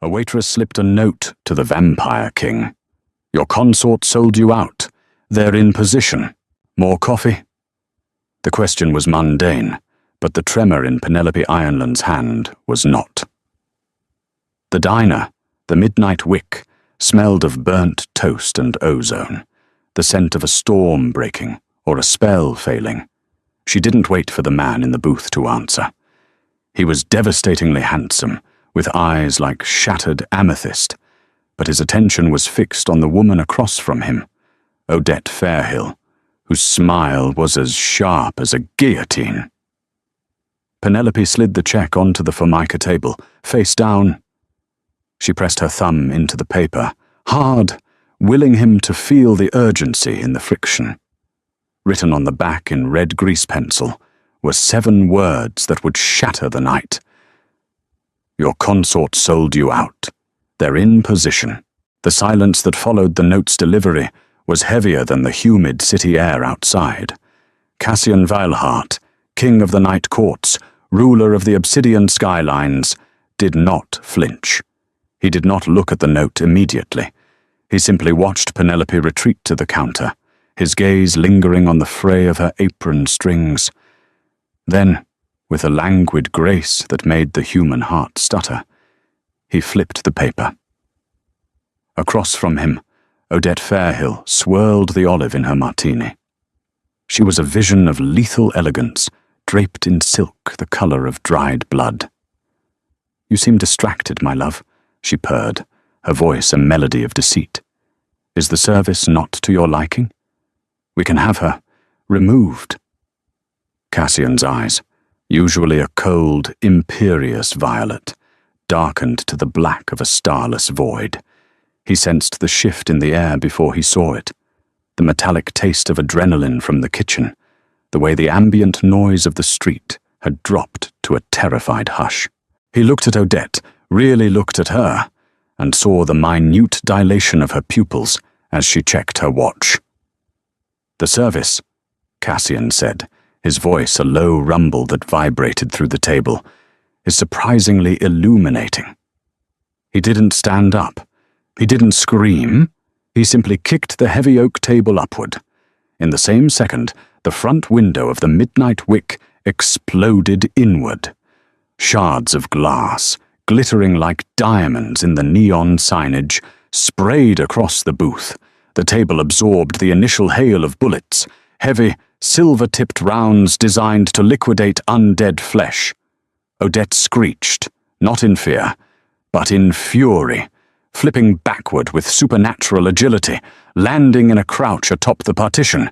A waitress slipped a note to the vampire king. Your consort sold you out. They're in position. More coffee? The question was mundane, but the tremor in Penelope Ironland's hand was not. The diner, the midnight wick, smelled of burnt toast and ozone, the scent of a storm breaking or a spell failing. She didn't wait for the man in the booth to answer. He was devastatingly handsome, with eyes like shattered amethyst, but his attention was fixed on the woman across from him, Odette Fairhill, whose smile was as sharp as a guillotine. Penelope slid the check onto the formica table, face down. She pressed her thumb into the paper, hard, willing him to feel the urgency in the friction. Written on the back in red grease pencil were 7 words that would shatter the night. Your consort sold you out. They're in position. The silence that followed the note's delivery was heavier than the humid city air outside. Cassian Weilhart, king of the night courts, ruler of the obsidian skylines, did not flinch. He did not look at the note immediately. He simply watched Penelope retreat to the counter, his gaze lingering on the fray of her apron strings. Then, with a languid grace that made the human heart stutter, he flipped the paper. Across from him, Odette Fairhill swirled the olive in her martini. She was a vision of lethal elegance, draped in silk the color of dried blood. You seem distracted, my love, she purred, her voice a melody of deceit. Is the service not to your liking? We can have her removed. Cassian's eyes, usually a cold, imperious violet, darkened to the black of a starless void. He sensed the shift in the air before he saw it, the metallic taste of adrenaline from the kitchen, the way the ambient noise of the street had dropped to a terrified hush. He looked at Odette, really looked at her, and saw the minute dilation of her pupils as she checked her watch. The service, Cassian said, his voice a low rumble that vibrated through the table, is surprisingly illuminating. He didn't stand up. He didn't scream. He simply kicked the heavy oak table upward. In the same second, the front window of the midnight wick exploded inward. Shards of glass, glittering like diamonds in the neon signage, sprayed across the booth. The table absorbed the initial hail of bullets, heavy, silver-tipped rounds designed to liquidate undead flesh. Odette screeched, not in fear, but in fury, flipping backward with supernatural agility, landing in a crouch atop the partition.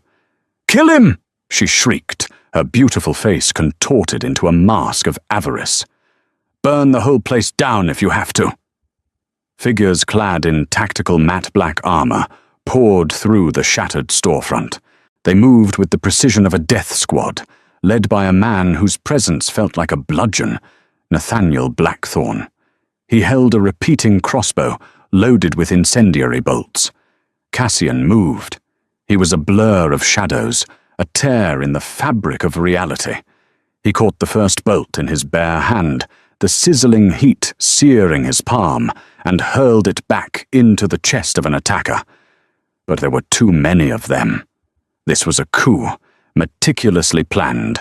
"Kill him!" she shrieked, her beautiful face contorted into a mask of avarice. "Burn the whole place down if you have to." Figures clad in tactical matte black armor poured through the shattered storefront. They moved with the precision of a death squad, led by a man whose presence felt like a bludgeon, Nathaniel Blackthorne. He held a repeating crossbow loaded with incendiary bolts. Cassian moved. He was a blur of shadows, a tear in the fabric of reality. He caught the first bolt in his bare hand, the sizzling heat searing his palm, and hurled it back into the chest of an attacker. But there were too many of them. This was a coup, meticulously planned.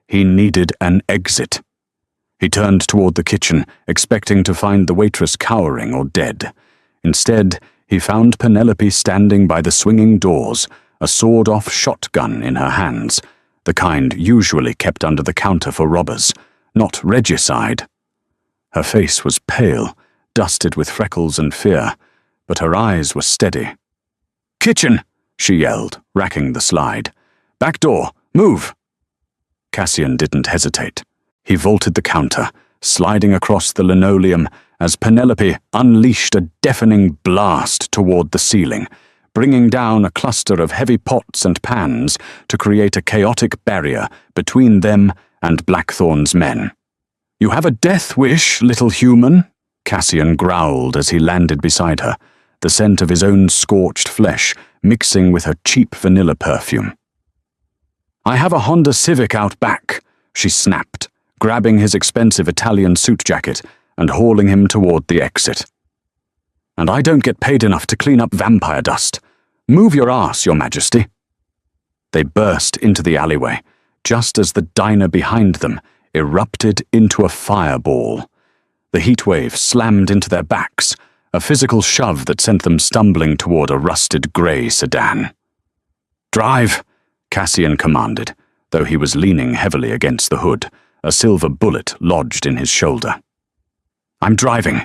He needed an exit. He turned toward the kitchen, expecting to find the waitress cowering or dead. Instead, he found Penelope standing by the swinging doors, a sawed-off shotgun in her hands, the kind usually kept under the counter for robbers, not regicide. Her face was pale, dusted with freckles and fear, but her eyes were steady. "Kitchen!" she yelled, racking the slide. "Back door! Move!" Cassian didn't hesitate. He vaulted the counter, sliding across the linoleum as Penelope unleashed a deafening blast toward the ceiling, bringing down a cluster of heavy pots and pans to create a chaotic barrier between them and Blackthorne's men. "You have a death wish, little human," Cassian growled as he landed beside her, the scent of his own scorched flesh mixing with her cheap vanilla perfume. "I have a Honda Civic out back," she snapped, grabbing his expensive Italian suit jacket and hauling him toward the exit. And I don't get paid enough to clean up vampire dust. Move your ass, Your Majesty." They burst into the alleyway, just as the diner behind them erupted into a fireball. The heat wave slammed into their backs, a physical shove that sent them stumbling toward a rusted grey sedan. "Drive," Cassian commanded, though he was leaning heavily against the hood, a silver bullet lodged in his shoulder. "I'm driving,"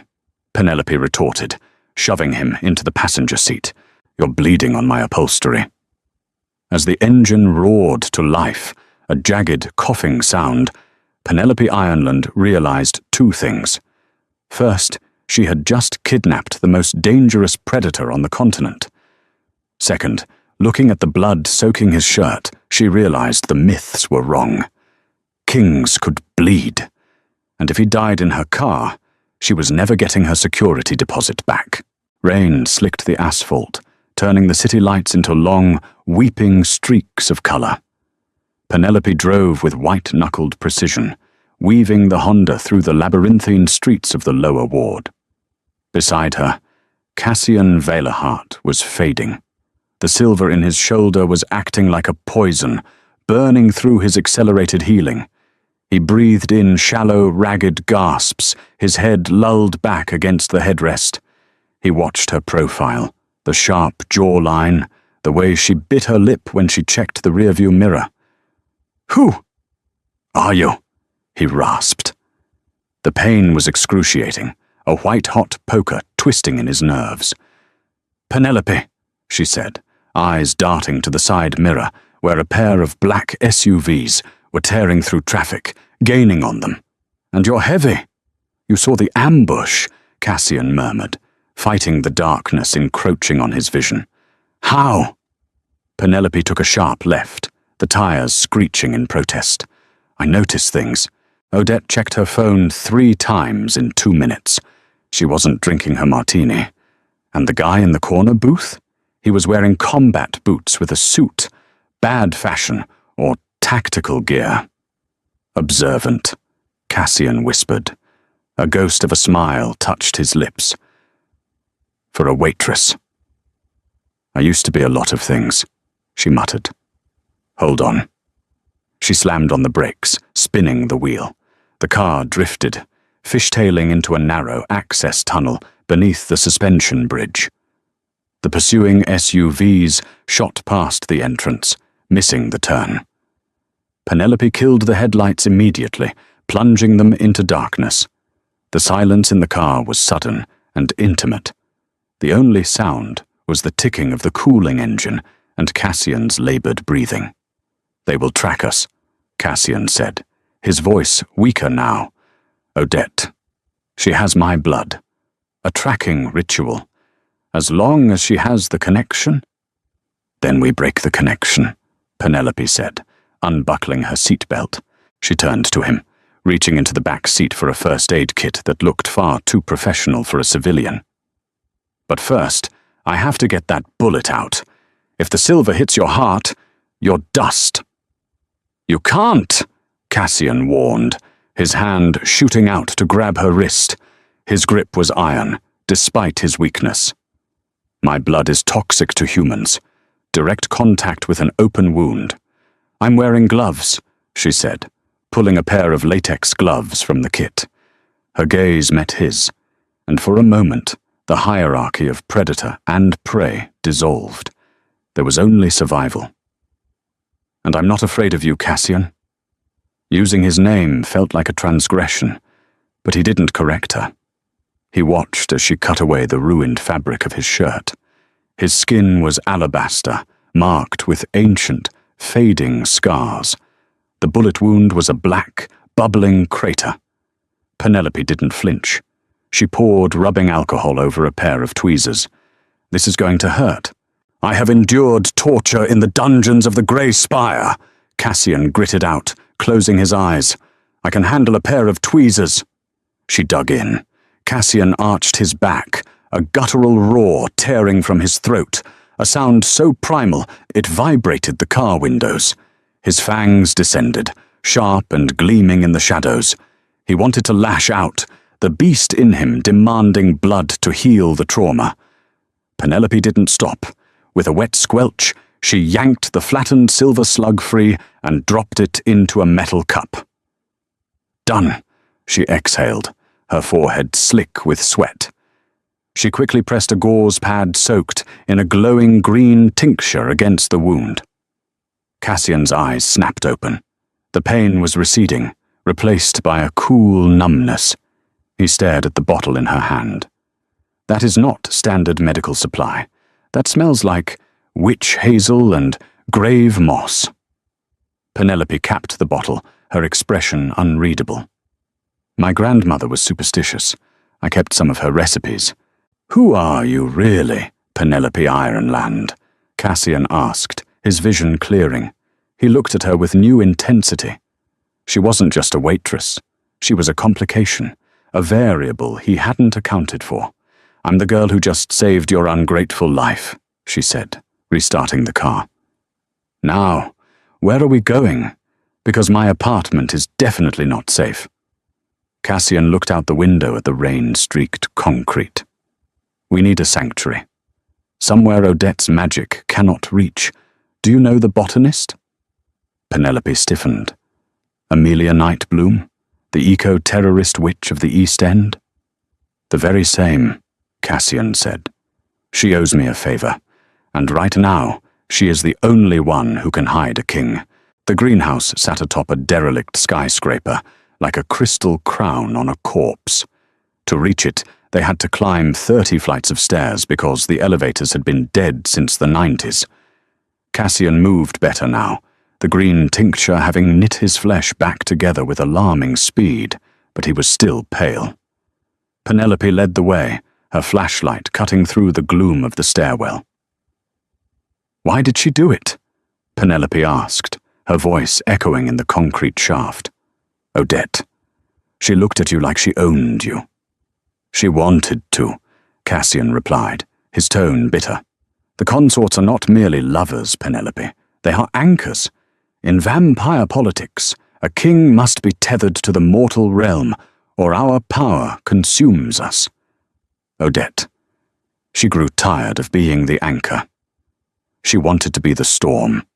Penelope retorted, shoving him into the passenger seat. "You're bleeding on my upholstery." As the engine roared to life, a jagged, coughing sound, Penelope Ironland realized two things. First, she had just kidnapped the most dangerous predator on the continent. Second, looking at the blood soaking his shirt, she realized the myths were wrong. Kings could bleed, and if he died in her car, she was never getting her security deposit back. Rain slicked the asphalt, turning the city lights into long, weeping streaks of color. Penelope drove with white-knuckled precision, weaving the Honda through the labyrinthine streets of the lower ward. Beside her, Cassian Valerhart was fading. The silver in his shoulder was acting like a poison, burning through his accelerated healing. He breathed in shallow, ragged gasps, his head lulled back against the headrest. He watched her profile, the sharp jawline, the way she bit her lip when she checked the rearview mirror. "Who are you?" he rasped. The pain was excruciating, a white-hot poker twisting in his nerves. "Penelope," she said, eyes darting to the side mirror, where a pair of black SUVs were tearing through traffic, gaining on them. "And you're heavy." "You saw the ambush," Cassian murmured, fighting the darkness encroaching on his vision. "How?" Penelope took a sharp left, the tires screeching in protest. "I noticed things." Odette checked her phone 3 times in 2 minutes. She wasn't drinking her martini. And the guy in the corner booth? He was wearing combat boots with a suit, bad fashion, or tactical gear. "Observant," Cassian whispered. A ghost of a smile touched his lips. "For a waitress." "I used to be a lot of things," she muttered. "Hold on." She slammed on the brakes, spinning the wheel. The car drifted, fishtailing into a narrow access tunnel beneath the suspension bridge. The pursuing SUVs shot past the entrance, missing the turn. Penelope killed the headlights immediately, plunging them into darkness. The silence in the car was sudden and intimate. The only sound was the ticking of the cooling engine and Cassian's labored breathing. "They will track us," Cassian said, his voice weaker now. "Odette. She has my blood. A tracking ritual. As long as she has the connection." "Then we break the connection," Penelope said, unbuckling her seatbelt. She turned to him, reaching into the back seat for a first aid kit that looked far too professional for a civilian. "But first, I have to get that bullet out. If the silver hits your heart, you're dust." "You can't," Cassian warned, his hand shooting out to grab her wrist. His grip was iron, despite his weakness. "My blood is toxic to humans. Direct contact with an open wound. I'm wearing gloves," she said, pulling a pair of latex gloves from the kit. Her gaze met his, and for a moment, the hierarchy of predator and prey dissolved. There was only survival. "And I'm not afraid of you, Cassian." Using his name felt like a transgression, but he didn't correct her. He watched as she cut away the ruined fabric of his shirt. His skin was alabaster, marked with ancient, fading scars. The bullet wound was a black, bubbling crater. Penelope didn't flinch. She poured rubbing alcohol over a pair of tweezers. "This is going to hurt." "I have endured torture in the dungeons of the Grey Spire," Cassian gritted out, closing his eyes. "I can handle a pair of tweezers." She dug in. Cassian arched his back, a guttural roar tearing from his throat, a sound so primal it vibrated the car windows. His fangs descended, sharp and gleaming in the shadows. He wanted to lash out, the beast in him demanding blood to heal the trauma. Penelope didn't stop. With a wet squelch, she yanked the flattened silver slug free and dropped it into a metal cup. Done, she exhaled, her forehead slick with sweat. She quickly pressed a gauze pad soaked in a glowing green tincture against the wound. Cassian's eyes snapped open. The pain was receding, replaced by a cool numbness. He stared at the bottle in her hand. That is not standard medical supply. That smells like witch hazel and grave moss. Penelope capped the bottle, her expression unreadable. My grandmother was superstitious. I kept some of her recipes. Who are you, really, Penelope Ironland? Cassian asked, his vision clearing. He looked at her with new intensity. She wasn't just a waitress. She was a complication, a variable he hadn't accounted for. I'm the girl who just saved your ungrateful life, she said, restarting the car. Now, where are we going? Because my apartment is definitely not safe. Cassian looked out the window at the rain-streaked concrete. We need a sanctuary. Somewhere Odette's magic cannot reach. Do you know the botanist? Penelope stiffened. Amelia Nightbloom, the eco-terrorist witch of the East End? The very same, Cassian said. She owes me a favor, and right now, she is the only one who can hide a king. The greenhouse sat atop a derelict skyscraper, like a crystal crown on a corpse. To reach it, they had to climb 30 flights of stairs because the elevators had been dead since the 90s. Cassian moved better now, the green tincture having knit his flesh back together with alarming speed, but he was still pale. Penelope led the way, her flashlight cutting through the gloom of the stairwell. Why did she do it? Penelope asked, her voice echoing in the concrete shaft. Odette. She looked at you like she owned you. She wanted to, Cassian replied, his tone bitter. The consorts are not merely lovers, Penelope. They are anchors. In vampire politics, a king must be tethered to the mortal realm, or our power consumes us. Odette. She grew tired of being the anchor. She wanted to be the storm.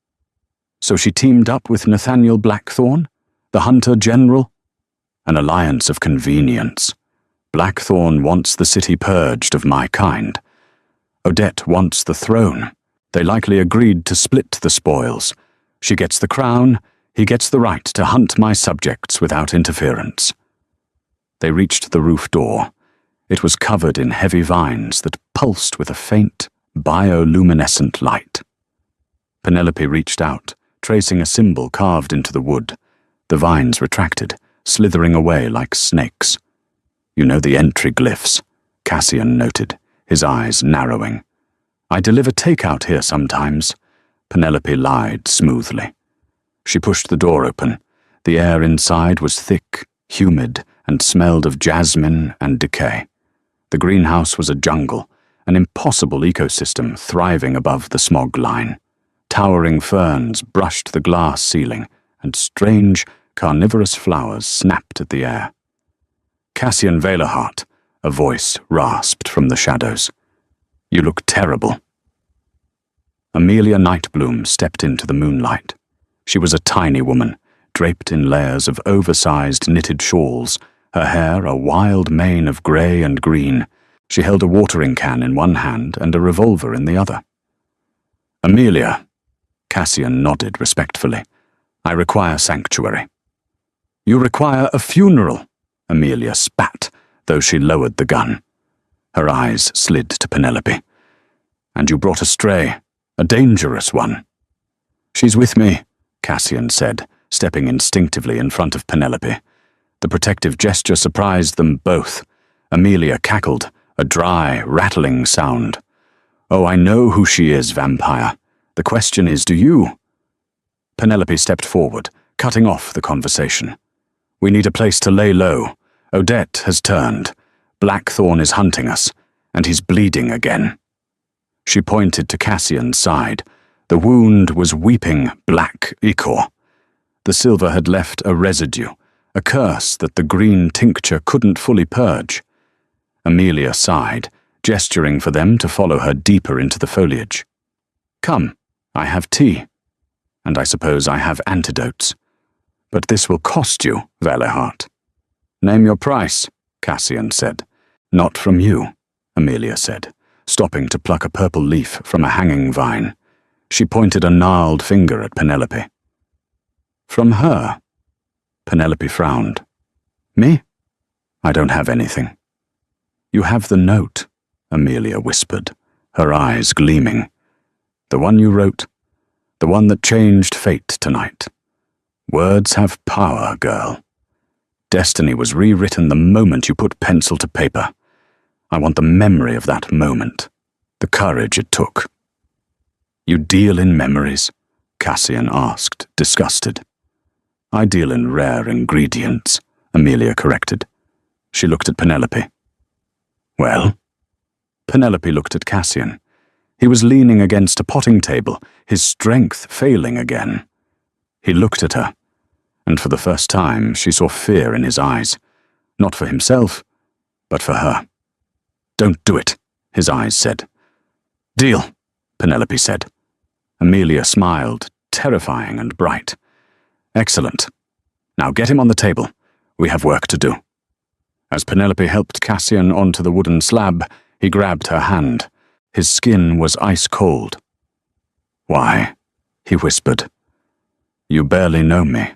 So she teamed up with Nathaniel Blackthorne, the hunter general? An alliance of convenience. Blackthorne wants the city purged of my kind. Odette wants the throne. They likely agreed to split the spoils. She gets the crown, he gets the right to hunt my subjects without interference. They reached the roof door. It was covered in heavy vines that pulsed with a faint, bioluminescent light. Penelope reached out, tracing a symbol carved into the wood. The vines retracted, slithering away like snakes. You know the entry glyphs, Cassian noted, his eyes narrowing. I deliver takeout here sometimes, Penelope lied smoothly. She pushed the door open. The air inside was thick, humid, and smelled of jasmine and decay. The greenhouse was a jungle, an impossible ecosystem thriving above the smog line. Towering ferns brushed the glass ceiling, and strange, carnivorous flowers snapped at the air. Cassian Valerhart, a voice rasped from the shadows. You look terrible. Amelia Nightbloom stepped into the moonlight. She was a tiny woman, draped in layers of oversized knitted shawls, her hair a wild mane of grey and green. She held a watering can in one hand and a revolver in the other. Amelia, Cassian nodded respectfully. I require sanctuary. You require a funeral, Amelia spat, though she lowered the gun. Her eyes slid to Penelope. And you brought a stray, a dangerous one. She's with me, Cassian said, stepping instinctively in front of Penelope. The protective gesture surprised them both. Amelia cackled, a dry, rattling sound. Oh, I know who she is, vampire. The question is, do you? Penelope stepped forward, cutting off the conversation. We need a place to lay low. Odette has turned. Blackthorne is hunting us, and he's bleeding again. She pointed to Cassian's side. The wound was weeping black ichor. The silver had left a residue, a curse that the green tincture couldn't fully purge. Amelia sighed, gesturing for them to follow her deeper into the foliage. "Come, I have tea. And I suppose I have antidotes. But this will cost you, Valehart." "Name your price," Cassian said. "Not from you," Amelia said, stopping to pluck a purple leaf from a hanging vine. She pointed a gnarled finger at Penelope. "From her?" Penelope frowned. "Me? I don't have anything." "You have the note," Amelia whispered, her eyes gleaming. "The one you wrote, the one that changed fate tonight. Words have power, girl. Destiny was rewritten the moment you put pencil to paper. I want the memory of that moment, the courage it took." "You deal in memories?" Cassian asked, disgusted. "I deal in rare ingredients," Amelia corrected. She looked at Penelope. "Well?" Penelope looked at Cassian. He was leaning against a potting table, his strength failing again. He looked at her, and for the first time she saw fear in his eyes, not for himself, but for her. "Don't do it," his eyes said. "Deal," Penelope said. Amelia smiled, terrifying and bright. "Excellent. Now get him on the table. We have work to do." As Penelope helped Cassian onto the wooden slab, he grabbed her hand. His skin was ice cold. "Why?" he whispered. "You barely know me."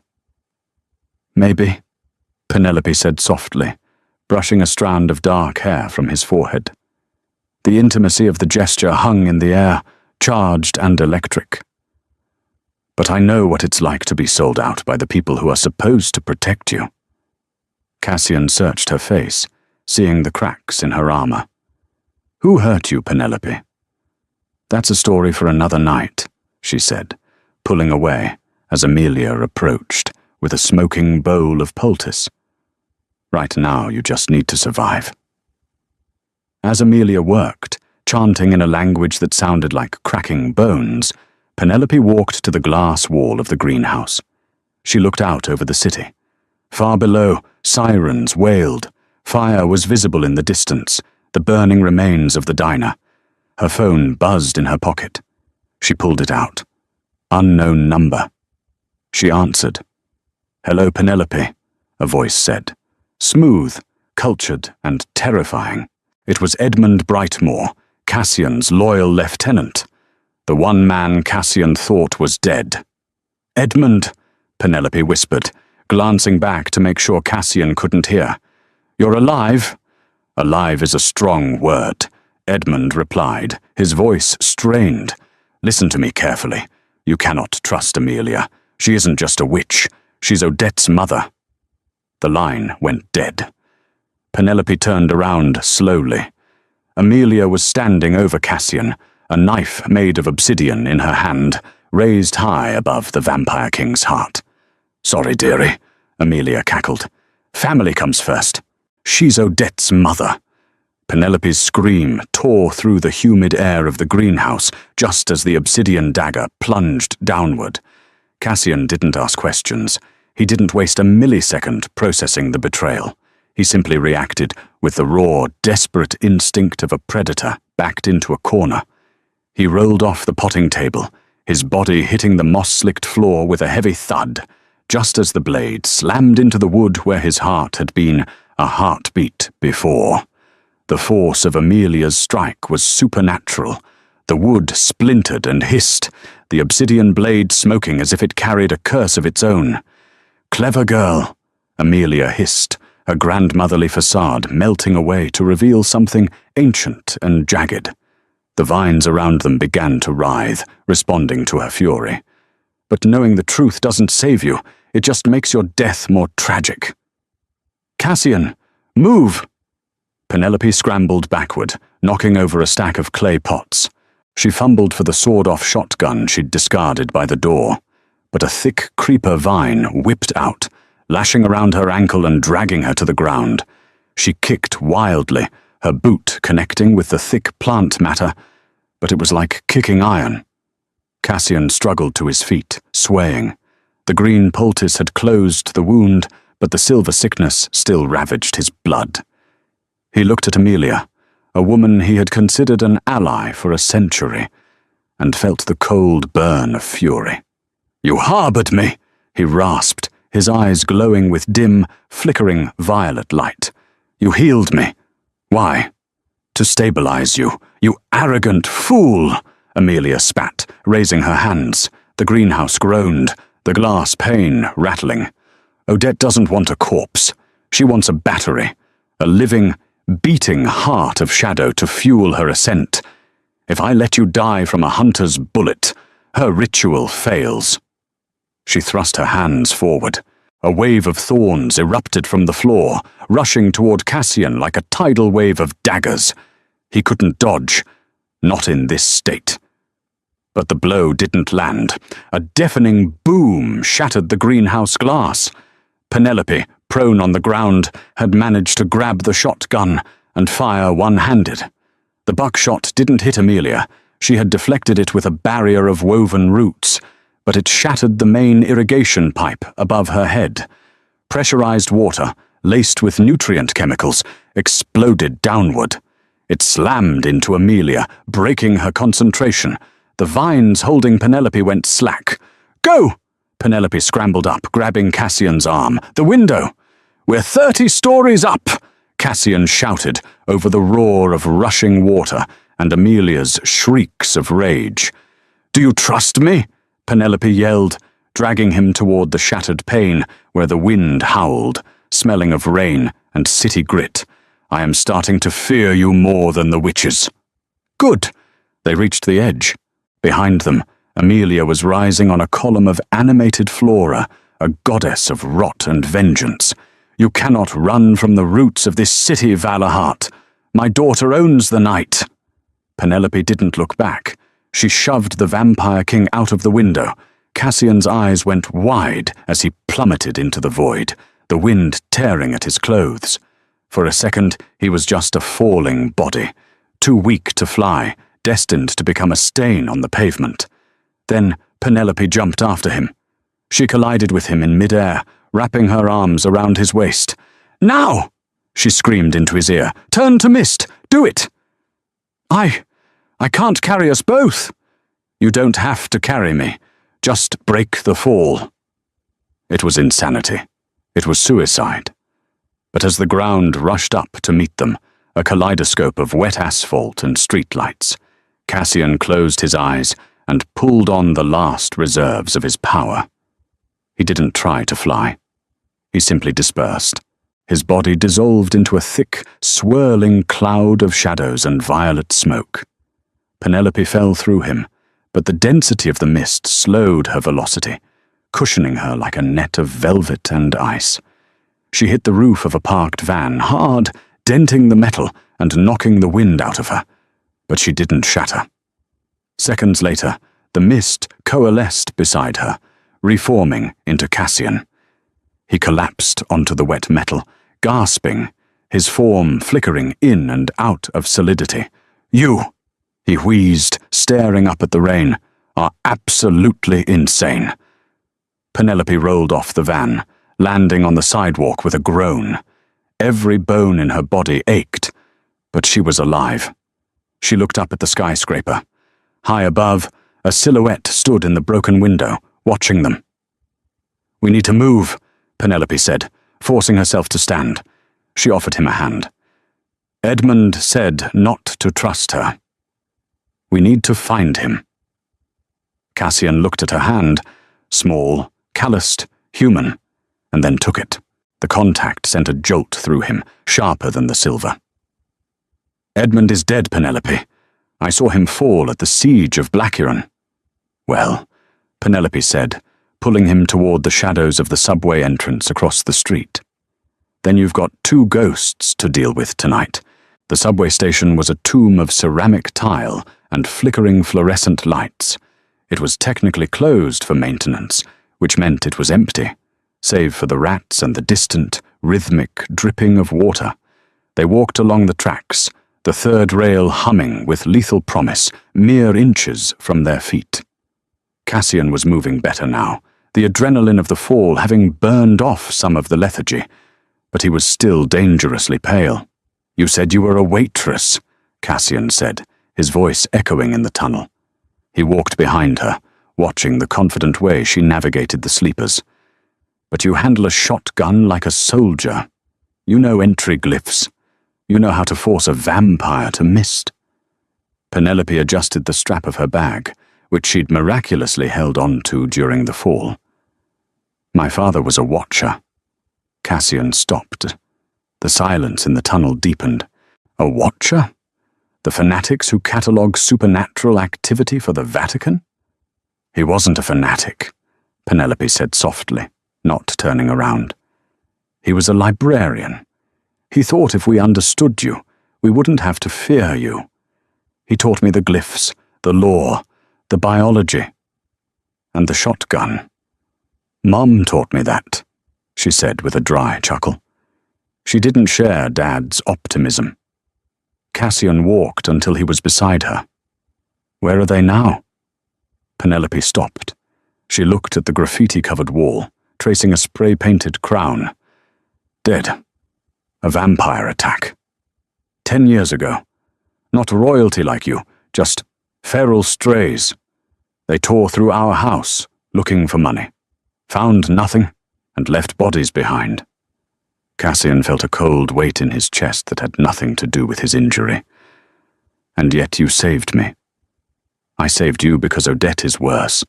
"Maybe," Penelope said softly, brushing a strand of dark hair from his forehead. The intimacy of the gesture hung in the air, charged and electric. "But I know what it's like to be sold out by the people who are supposed to protect you." Cassian searched her face, seeing the cracks in her armor. "Who hurt you, Penelope?" "That's a story for another night," she said, pulling away as Amelia approached with a smoking bowl of poultice. "Right now you just need to survive." As Amelia worked, chanting in a language that sounded like cracking bones, Penelope walked to the glass wall of the greenhouse. She looked out over the city. Far below, sirens wailed. Fire was visible in the distance, the burning remains of the diner. Her phone buzzed in her pocket. She pulled it out. Unknown number. She answered. "Hello, Penelope," a voice said. Smooth, cultured, and terrifying. It was Edmund Brightmore, Cassian's loyal lieutenant. The one man Cassian thought was dead. "Edmund," Penelope whispered, glancing back to make sure Cassian couldn't hear. "You're alive?" "Alive is a strong word," Edmund replied, his voice strained. "Listen to me carefully. You cannot trust Amelia. She isn't just a witch. She's Odette's mother." The line went dead. Penelope turned around slowly. Amelia was standing over Cassian, a knife made of obsidian in her hand, raised high above the Vampire King's heart. "Sorry, dearie," Amelia cackled. "Family comes first. She's Odette's mother." Penelope's scream tore through the humid air of the greenhouse just as the obsidian dagger plunged downward. Cassian didn't ask questions. He didn't waste a millisecond processing the betrayal. He simply reacted with the raw, desperate instinct of a predator backed into a corner. He rolled off the potting table, his body hitting the moss-slicked floor with a heavy thud, just as the blade slammed into the wood where his heart had been a heartbeat before. The force of Amelia's strike was supernatural. The wood splintered and hissed, the obsidian blade smoking as if it carried a curse of its own. "Clever girl," Amelia hissed, her grandmotherly facade melting away to reveal something ancient and jagged. The vines around them began to writhe, responding to her fury. "But knowing the truth doesn't save you, it just makes your death more tragic." "Cassian, move!" Penelope scrambled backward, knocking over a stack of clay pots. She fumbled for the sawed-off shotgun she'd discarded by the door, but a thick creeper vine whipped out, lashing around her ankle and dragging her to the ground. She kicked wildly, her boot connecting with the thick plant matter, but it was like kicking iron. Cassian struggled to his feet, swaying. The green poultice had closed the wound, but the silver sickness still ravaged his blood. He looked at Amelia, a woman he had considered an ally for a century, and felt the cold burn of fury. "You harbored me," he rasped, his eyes glowing with dim, flickering violet light. "You healed me. Why?" "To stabilize you, you arrogant fool," Amelia spat, raising her hands. The greenhouse groaned, the glass pane rattling. "Odette doesn't want a corpse. She wants a battery, a living, beating heart of shadow to fuel her ascent. If I let you die from a hunter's bullet, her ritual fails." She thrust her hands forward. A wave of thorns erupted from the floor, rushing toward Cassian like a tidal wave of daggers. He couldn't dodge, not in this state. But the blow didn't land. A deafening boom shattered the greenhouse glass. Penelope, prone on the ground, had managed to grab the shotgun and fire one-handed. The buckshot didn't hit Amelia. She had deflected it with a barrier of woven roots, but it shattered the main irrigation pipe above her head. Pressurized water, laced with nutrient chemicals, exploded downward. It slammed into Amelia, breaking her concentration. The vines holding Penelope went slack. "Go!" Penelope scrambled up, grabbing Cassian's arm. "The window!" "We're 30 stories up!" Cassian shouted over the roar of rushing water and Amelia's shrieks of rage. "Do you trust me?" Penelope yelled, dragging him toward the shattered pane where the wind howled, smelling of rain and city grit. "I am starting to fear you more than the witches." "Good." They reached the edge. Behind them, Amelia was rising on a column of animated flora, a goddess of rot and vengeance. "You cannot run from the roots of this city, Valahart. My daughter owns the night." Penelope didn't look back. She shoved the Vampire King out of the window. Cassian's eyes went wide as he plummeted into the void, the wind tearing at his clothes. For a second, he was just a falling body, too weak to fly, destined to become a stain on the pavement. Then Penelope jumped after him. She collided with him in midair, wrapping her arms around his waist. "Now!" she screamed into his ear. "Turn to mist! Do it!" I can't carry us both." "You don't have to carry me. Just break the fall." It was insanity. It was suicide. But as the ground rushed up to meet them, a kaleidoscope of wet asphalt and streetlights, Cassian closed his eyes and pulled on the last reserves of his power. He didn't try to fly. He simply dispersed. His body dissolved into a thick, swirling cloud of shadows and violet smoke. Penelope fell through him, but the density of the mist slowed her velocity, cushioning her like a net of velvet and ice. She hit the roof of a parked van hard, denting the metal and knocking the wind out of her, but she didn't shatter. Seconds later, the mist coalesced beside her, reforming into Cassian. He collapsed onto the wet metal, gasping, his form flickering in and out of solidity. "You," he wheezed, staring up at the rain, "are absolutely insane." Penelope rolled off the van, landing on the sidewalk with a groan. Every bone in her body ached, but she was alive. She looked up at the skyscraper. High above, a silhouette stood in the broken window, watching them. "We need to move," Penelope said, forcing herself to stand. She offered him a hand. Edmund said not to trust her. "We need to find him." Cassian looked at her hand, small, calloused, human, and then took it. The contact sent a jolt through him, sharper than the silver. "Edmund is dead, Penelope. I saw him fall at the siege of Blackhuron." "Well," Penelope said, pulling him toward the shadows of the subway entrance across the street. "Then you've got 2 ghosts to deal with tonight." The subway station was a tomb of ceramic tile and flickering fluorescent lights. It was technically closed for maintenance, which meant it was empty, save for the rats and the distant, rhythmic dripping of water. They walked along the tracks, the third rail humming with lethal promise, mere inches from their feet. Cassian was moving better now, the adrenaline of the fall having burned off some of the lethargy, but he was still dangerously pale. "You said you were a waitress," Cassian said, his voice echoing in the tunnel. He walked behind her, watching the confident way she navigated the sleepers. "But you handle a shotgun like a soldier. You know entry glyphs. You know how to force a vampire to mist." Penelope adjusted the strap of her bag, which she'd miraculously held on to during the fall. "My father was a watcher." Cassian stopped. The silence in the tunnel deepened. A watcher? The fanatics who catalogue supernatural activity for the Vatican? "He wasn't a fanatic," Penelope said softly, not turning around. "He was a librarian. He thought if we understood you, we wouldn't have to fear you. He taught me the glyphs, the lore, the biology, and the shotgun. Mom taught me that," she said with a dry chuckle. She didn't share Dad's optimism. Cassian walked until he was beside her. "Where are they now?" Penelope stopped. She looked at the graffiti-covered wall, tracing a spray-painted crown. "Dead. A vampire attack. 10 years ago. Not royalty like you, just feral strays. They tore through our house, looking for money. Found nothing, and left bodies behind." Cassian felt a cold weight in his chest that had nothing to do with his injury. "And yet you saved me." "I saved you because Odette is worse,"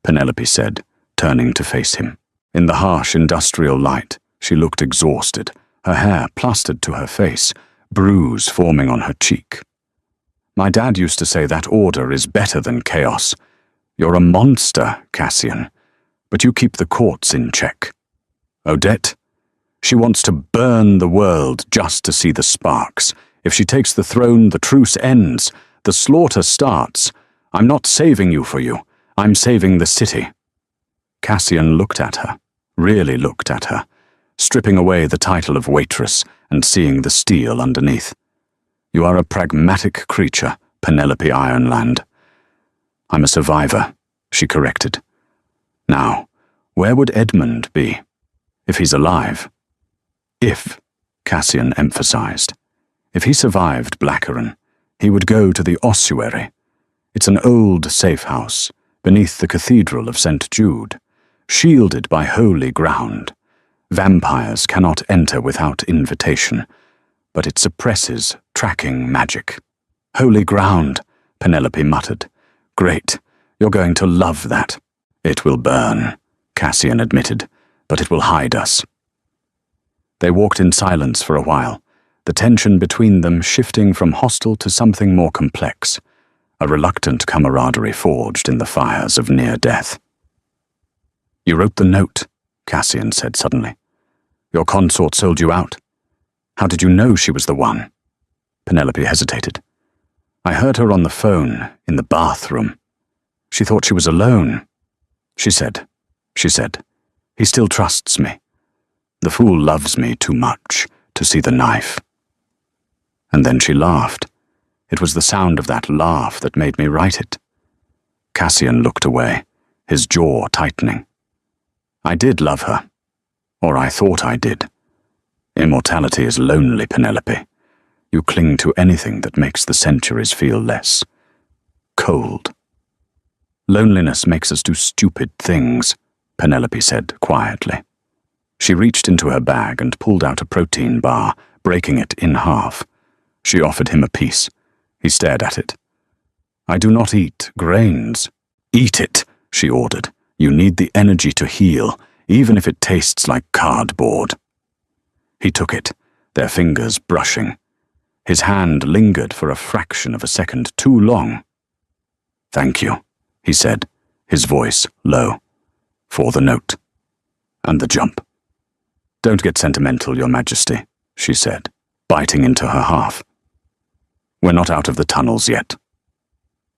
Penelope said, turning to face him. In the harsh industrial light, she looked exhausted, her hair plastered to her face, bruise forming on her cheek. "My dad used to say that order is better than chaos. You're a monster, Cassian, but you keep the courts in check. Odette? She wants to burn the world just to see the sparks. If she takes the throne, the truce ends, the slaughter starts. I'm not saving you for you. I'm saving the city." Cassian looked at her, really looked at her, stripping away the title of waitress and seeing the steel underneath. "You are a pragmatic creature, Penelope Ironland." "I'm a survivor," she corrected. "Now, where would Edmund be? If he's alive." "If," Cassian emphasized. "If he survived Blackeren, he would go to the ossuary. It's an old safe house, beneath the Cathedral of St. Jude, shielded by holy ground. Vampires cannot enter without invitation, but it suppresses tracking magic." "Holy ground," Penelope muttered. "Great, you're going to love that." "It will burn," Cassian admitted, "but it will hide us." They walked in silence for a while, the tension between them shifting from hostile to something more complex, a reluctant camaraderie forged in the fires of near death. "You wrote the note," Cassian said suddenly. "Your consort sold you out. How did you know she was the one?" Penelope hesitated. "I heard her on the phone, in the bathroom. She thought she was alone. She said, he still trusts me. The fool loves me too much to see the knife." And then she laughed. It was the sound of that laugh that made me write it. Cassian looked away, his jaw tightening. "I did love her. Or I thought I did. Immortality is lonely, Penelope. You cling to anything that makes the centuries feel less cold." "Loneliness makes us do stupid things," Penelope said quietly. She reached into her bag and pulled out a protein bar, breaking it in half. She offered him a piece. He stared at it. "I do not eat grains." "Eat it," she ordered. "You need the energy to heal, even if it tastes like cardboard." He took it, their fingers brushing. His hand lingered for a fraction of a second too long. "Thank you," he said, his voice low. "For the note. And the jump." "Don't get sentimental, Your Majesty," she said, biting into her half. "We're not out of the tunnels yet."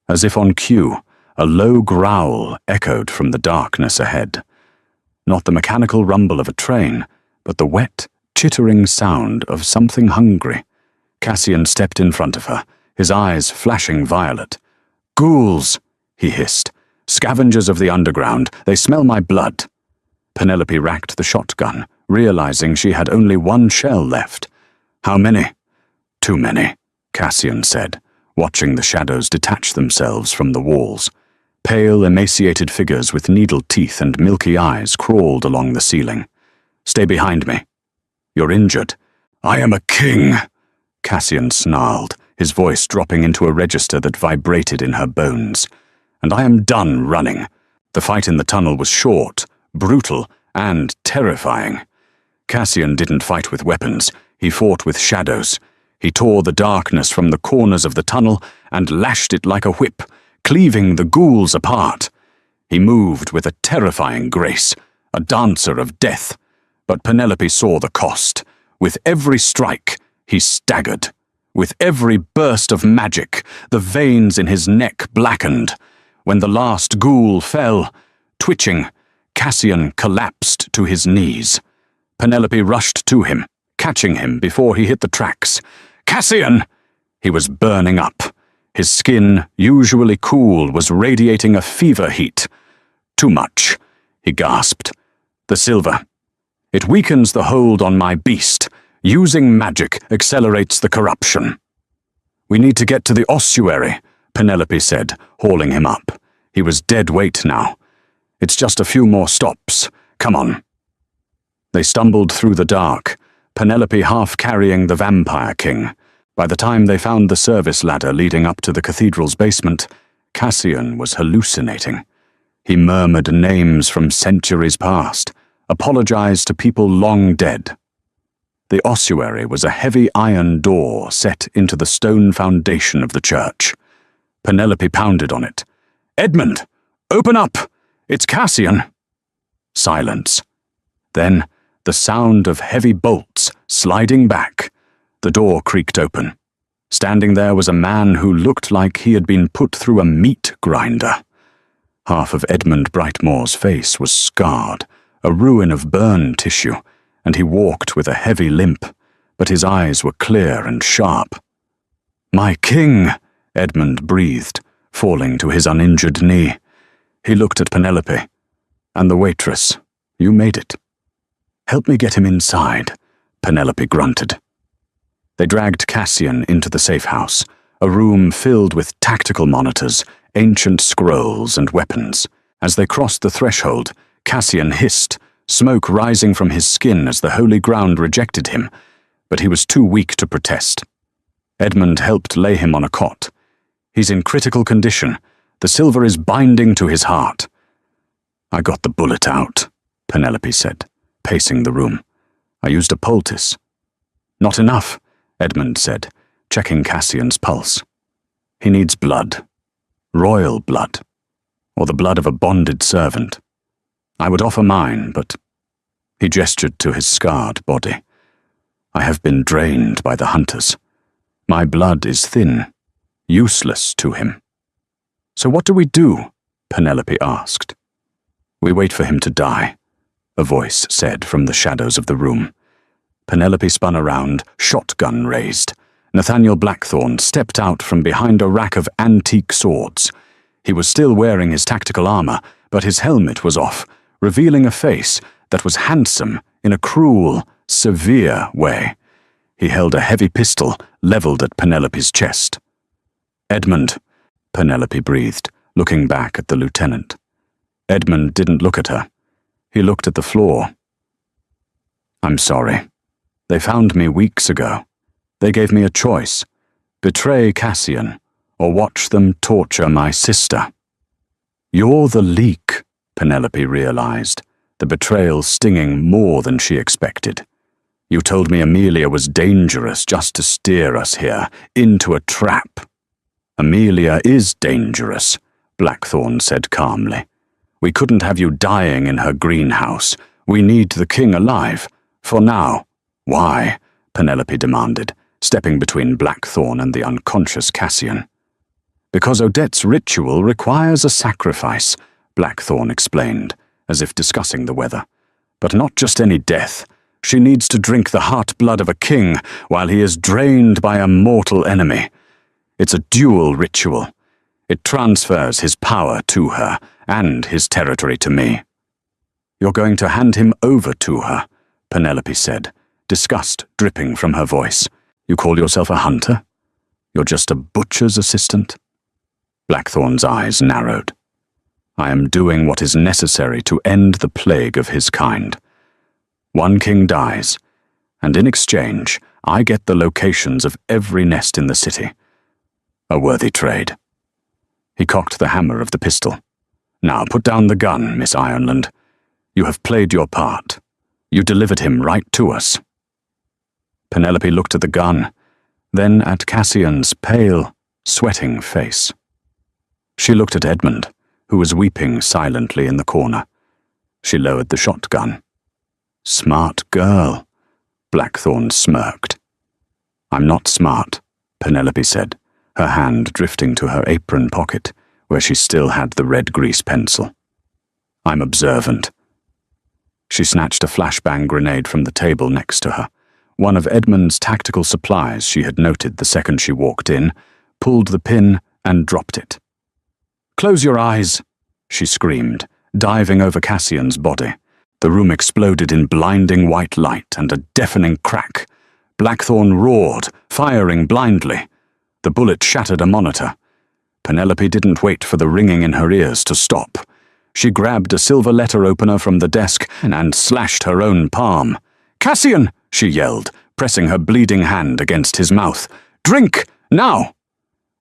As if on cue, a low growl echoed from the darkness ahead. Not the mechanical rumble of a train, but the wet, chittering sound of something hungry. Cassian stepped in front of her, his eyes flashing violet. "Ghouls!" he hissed, Scavengers of the underground, they smell my blood." Penelope racked the shotgun, realizing she had only one shell left. "How many?" "Too many," Cassian said, watching the shadows detach themselves from the walls. Pale, emaciated figures with needle teeth and milky eyes crawled along the ceiling. "Stay behind me." "You're injured." "I am a king," Cassian snarled, his voice dropping into a register that vibrated in her bones. "And I am done running." The fight in the tunnel was short, brutal, and terrifying. Cassian didn't fight with weapons, he fought with shadows. He tore the darkness from the corners of the tunnel and lashed it like a whip, cleaving the ghouls apart. He moved with a terrifying grace, a dancer of death. But Penelope saw the cost. With every strike, he staggered. With every burst of magic, the veins in his neck blackened. When the last ghoul fell, twitching, Cassian collapsed to his knees. Penelope rushed to him, catching him before he hit the tracks. "Cassian!" He was burning up. His skin, usually cool, was radiating a fever heat. "Too much," he gasped. "The silver. It weakens the hold on my beast. Using magic accelerates the corruption." "We need to get to the ossuary," Penelope said, hauling him up. He was dead weight now. "It's just a few more stops. Come on." They stumbled through the dark, Penelope half carrying the Vampire King. By the time they found the service ladder leading up to the cathedral's basement, Cassian was hallucinating. He murmured names from centuries past, apologized to people long dead. The ossuary was a heavy iron door set into the stone foundation of the church. Penelope pounded on it. "Edmund! Open up! It's Cassian!" Silence. Then, the sound of heavy bolts sliding back. The door creaked open. Standing there was a man who looked like he had been put through a meat grinder. Half of Edmund Brightmore's face was scarred, a ruin of burn tissue, and he walked with a heavy limp, but his eyes were clear and sharp. "My king," Edmund breathed, falling to his uninjured knee. He looked at Penelope. "And the waitress. You made it." "Help me get him inside," Penelope grunted. They dragged Cassian into the safe house, a room filled with tactical monitors, ancient scrolls, and weapons. As they crossed the threshold, Cassian hissed, smoke rising from his skin as the holy ground rejected him, but he was too weak to protest. Edmund helped lay him on a cot. "He's in critical condition. The silver is binding to his heart." "I got the bullet out," Penelope said, pacing the room. "I used a poultice." "Not enough," Edmund said, checking Cassian's pulse. "He needs blood. Royal blood. Or the blood of a bonded servant. I would offer mine, but—" He gestured to his scarred body. "I have been drained by the hunters. My blood is thin, useless to him." "So what do we do?" Penelope asked. "We wait for him to die," a voice said from the shadows of the room. Penelope spun around, shotgun raised. Nathaniel Blackthorne stepped out from behind a rack of antique swords. He was still wearing his tactical armor, but his helmet was off, revealing a face that was handsome in a cruel, severe way. He held a heavy pistol leveled at Penelope's chest. "Edmund," Penelope breathed, looking back at the lieutenant. Edmund didn't look at her. He looked at the floor. "I'm sorry. They found me weeks ago. They gave me a choice: betray Cassian, or watch them torture my sister." "You're the leak," Penelope realized, the betrayal stinging more than she expected. "You told me Amelia was dangerous just to steer us here, into a trap." "Amelia is dangerous," Blackthorne said calmly. "We couldn't have you dying in her greenhouse. We need the king alive, for now." "Why?" Penelope demanded, stepping between Blackthorne and the unconscious Cassian. "Because Odette's ritual requires a sacrifice," Blackthorne explained, as if discussing the weather. "But not just any death. She needs to drink the heart blood of a king while he is drained by a mortal enemy. It's a dual ritual. It transfers his power to her and his territory to me. You're going to hand him over to her, Penelope said, disgust dripping from her voice. You call yourself a hunter? You're just a butcher's assistant? Blackthorn's eyes narrowed. I am doing what is necessary to end the plague of his kind. One king dies, and in exchange, I get the locations of every nest in the city. A worthy trade. He cocked the hammer of the pistol. Now put down the gun, Miss Ironland. You have played your part. You delivered him right to us. Penelope looked at the gun, then at Cassian's pale, sweating face. She looked at Edmund, who was weeping silently in the corner. She lowered the shotgun. Smart girl, Blackthorn smirked. I'm not smart, Penelope said, her hand drifting to her apron pocket, where she still had the red grease pencil. I'm observant. She snatched a flashbang grenade from the table next to her, one of Edmund's tactical supplies she had noted the second she walked in, pulled the pin and dropped it. Close your eyes, she screamed, diving over Cassian's body. The room exploded in blinding white light and a deafening crack. Blackthorn roared, firing blindly. The bullet shattered a monitor. Penelope didn't wait for the ringing in her ears to stop. She grabbed a silver letter opener from the desk and slashed her own palm. Cassian, she yelled, pressing her bleeding hand against his mouth. Drink, now!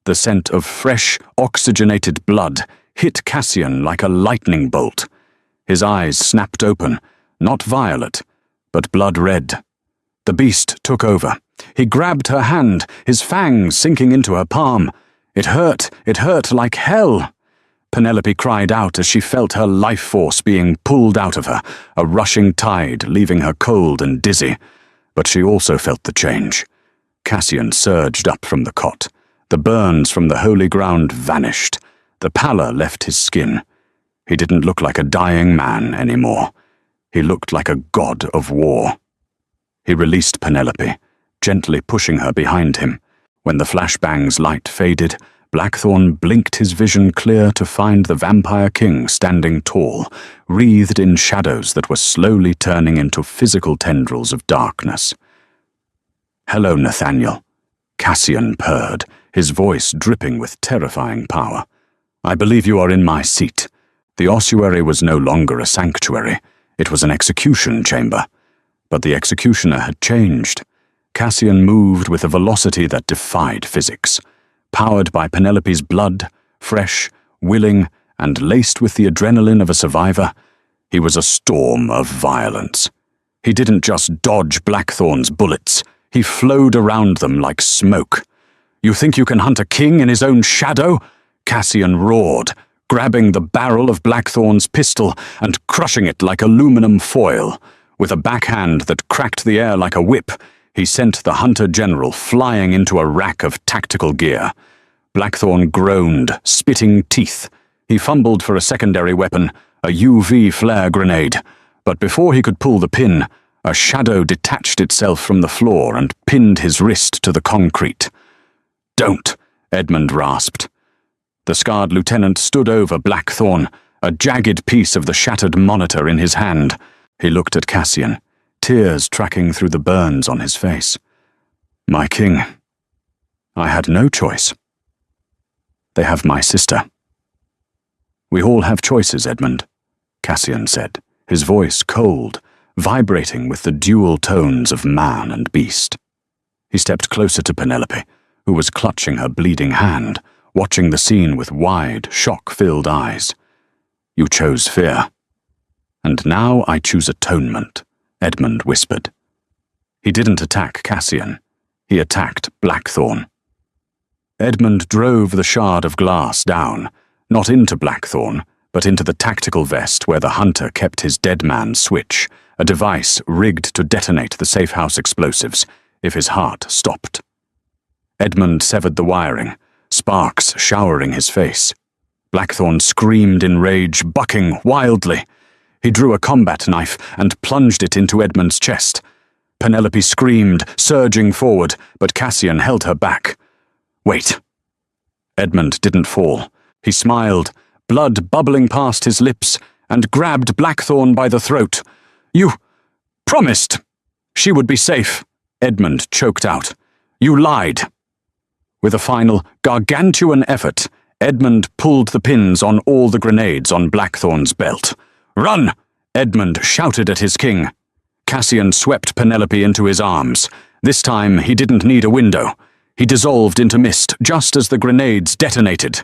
The scent of fresh, oxygenated blood hit Cassian like a lightning bolt. His eyes snapped open, not violet, but blood red. The beast took over. He grabbed her hand, his fangs sinking into her palm. It hurt like hell. Penelope cried out as she felt her life force being pulled out of her, a rushing tide leaving her cold and dizzy. But she also felt the change. Cassian surged up from the cot. The burns from the holy ground vanished. The pallor left his skin. He didn't look like a dying man anymore. He looked like a god of war. He released Penelope, gently pushing her behind him. When the flashbang's light faded, Blackthorn blinked his vision clear to find the Vampire King standing tall, wreathed in shadows that were slowly turning into physical tendrils of darkness. Hello, Nathaniel, Cassian purred, his voice dripping with terrifying power. I believe you are in my seat. The ossuary was no longer a sanctuary. It was an execution chamber. But the executioner had changed. Cassian moved with a velocity that defied physics. Powered by Penelope's blood, fresh, willing, and laced with the adrenaline of a survivor, he was a storm of violence. He didn't just dodge Blackthorn's bullets. He flowed around them like smoke. You think you can hunt a king in his own shadow? Cassian roared, grabbing the barrel of Blackthorn's pistol and crushing it like aluminum foil. With a backhand that cracked the air like a whip, he sent the hunter general flying into a rack of tactical gear. Blackthorn groaned, spitting teeth. He fumbled for a secondary weapon, a UV flare grenade, but before he could pull the pin, a shadow detached itself from the floor and pinned his wrist to the concrete. Don't, Edmund rasped. The scarred lieutenant stood over Blackthorn, a jagged piece of the shattered monitor in his hand. He looked at Cassian, tears tracking through the burns on his face. My king. I had no choice. They have my sister. We all have choices, Edmund, Cassian said, his voice cold, vibrating with the dual tones of man and beast. He stepped closer to Penelope, who was clutching her bleeding hand, watching the scene with wide, shock-filled eyes. You chose fear. And now I choose atonement, Edmund whispered. He didn't attack Cassian. He attacked Blackthorn. Edmund drove the shard of glass down, not into Blackthorn, but into the tactical vest where the hunter kept his dead man's switch, a device rigged to detonate the safe-house explosives if his heart stopped. Edmund severed the wiring, sparks showering his face. Blackthorn screamed in rage, bucking wildly. He drew a combat knife and plunged it into Edmund's chest. Penelope screamed, surging forward, but Cassian held her back. Wait. Edmund didn't fall. He smiled, blood bubbling past his lips, and grabbed Blackthorn by the throat. "You promised she would be safe," Edmund choked out. "You lied." With a final, gargantuan effort, Edmund pulled the pins on all the grenades on Blackthorn's belt. "Run!" Edmund shouted at his king. Cassian swept Penelope into his arms. This time he didn't need a window. He dissolved into mist just as the grenades detonated.